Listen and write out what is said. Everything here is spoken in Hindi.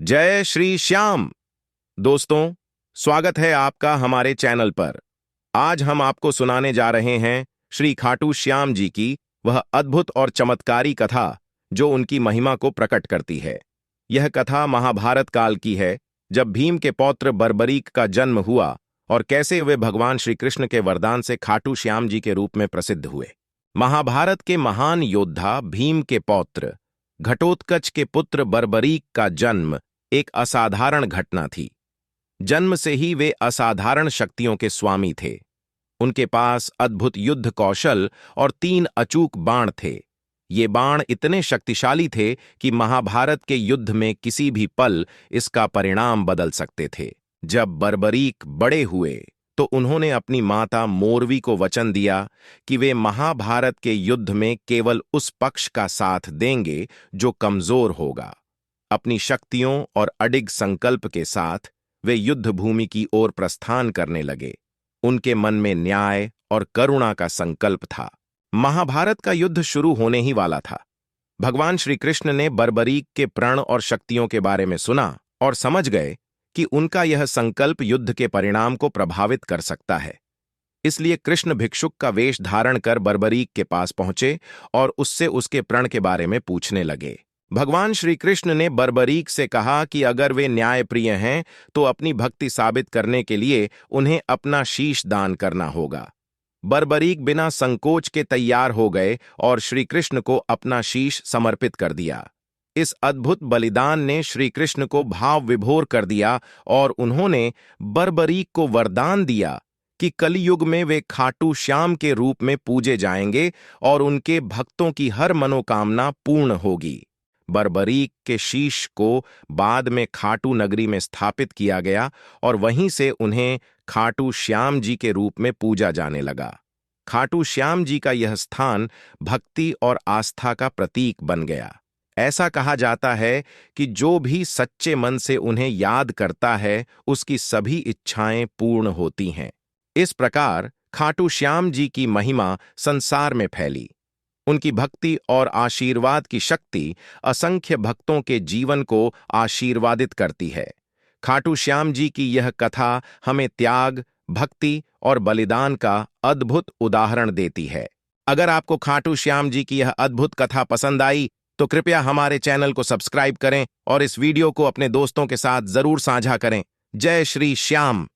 जय श्री श्याम। दोस्तों, स्वागत है आपका हमारे चैनल पर। आज हम आपको सुनाने जा रहे हैं श्री खाटू श्याम जी की वह अद्भुत और चमत्कारी कथा जो उनकी महिमा को प्रकट करती है। यह कथा महाभारत काल की है, जब भीम के पौत्र बर्बरीक का जन्म हुआ और कैसे वे भगवान श्री कृष्ण के वरदान से खाटू श्याम जी के रूप में प्रसिद्ध हुए। महाभारत के महान योद्धा भीम के पौत्र घटोत्कच के पुत्र बर्बरीक का जन्म एक असाधारण घटना थी। जन्म से ही वे असाधारण शक्तियों के स्वामी थे। उनके पास अद्भुत युद्ध कौशल और 3 अचूक बाण थे। ये बाण इतने शक्तिशाली थे कि महाभारत के युद्ध में किसी भी पल इसका परिणाम बदल सकते थे। जब बर्बरीक बड़े हुए तो उन्होंने अपनी माता मोरवी को वचन दिया कि वे महाभारत के युद्ध में केवल उस पक्ष का साथ देंगे जो कमजोर होगा। अपनी शक्तियों और अडिग संकल्प के साथ वे युद्ध भूमि की ओर प्रस्थान करने लगे। उनके मन में न्याय और करुणा का संकल्प था। महाभारत का युद्ध शुरू होने ही वाला था। भगवान श्री कृष्ण ने बर्बरीक के प्रण और शक्तियों के बारे में सुना और समझ गए कि उनका यह संकल्प युद्ध के परिणाम को प्रभावित कर सकता है। इसलिए कृष्ण भिक्षुक का वेश धारण कर बर्बरीक के पास पहुंचे और उससे उसके प्रण के बारे में पूछने लगे। भगवान श्री कृष्ण ने बर्बरीक से कहा कि अगर वे न्यायप्रिय हैं तो अपनी भक्ति साबित करने के लिए उन्हें अपना शीश दान करना होगा। बर्बरीक बिना संकोच के तैयार हो गए और श्री कृष्ण को अपना शीश समर्पित कर दिया। इस अद्भुत बलिदान ने श्री कृष्ण को भाव विभोर कर दिया और उन्होंने बर्बरीक को वरदान दिया कि कलयुग में वे खाटू श्याम के रूप में पूजे जाएंगे और उनके भक्तों की हर मनोकामना पूर्ण होगी। बर्बरीक के शीश को बाद में खाटू नगरी में स्थापित किया गया और वहीं से उन्हें खाटू श्याम जी के रूप में पूजा जाने लगा। खाटू श्याम जी का यह स्थान भक्ति और आस्था का प्रतीक बन गया। ऐसा कहा जाता है कि जो भी सच्चे मन से उन्हें याद करता है उसकी सभी इच्छाएं पूर्ण होती हैं। इस प्रकार खाटू श्याम जी की महिमा संसार में फैली। उनकी भक्ति और आशीर्वाद की शक्ति असंख्य भक्तों के जीवन को आशीर्वादित करती है। खाटू श्याम जी की यह कथा हमें त्याग, भक्ति और बलिदान का अद्भुत उदाहरण देती है। अगर आपको खाटू श्याम जी की यह अद्भुत कथा पसंद आई तो कृपया हमारे चैनल को सब्सक्राइब करें और इस वीडियो को अपने दोस्तों के साथ जरूर साझा करें। जय श्री श्याम।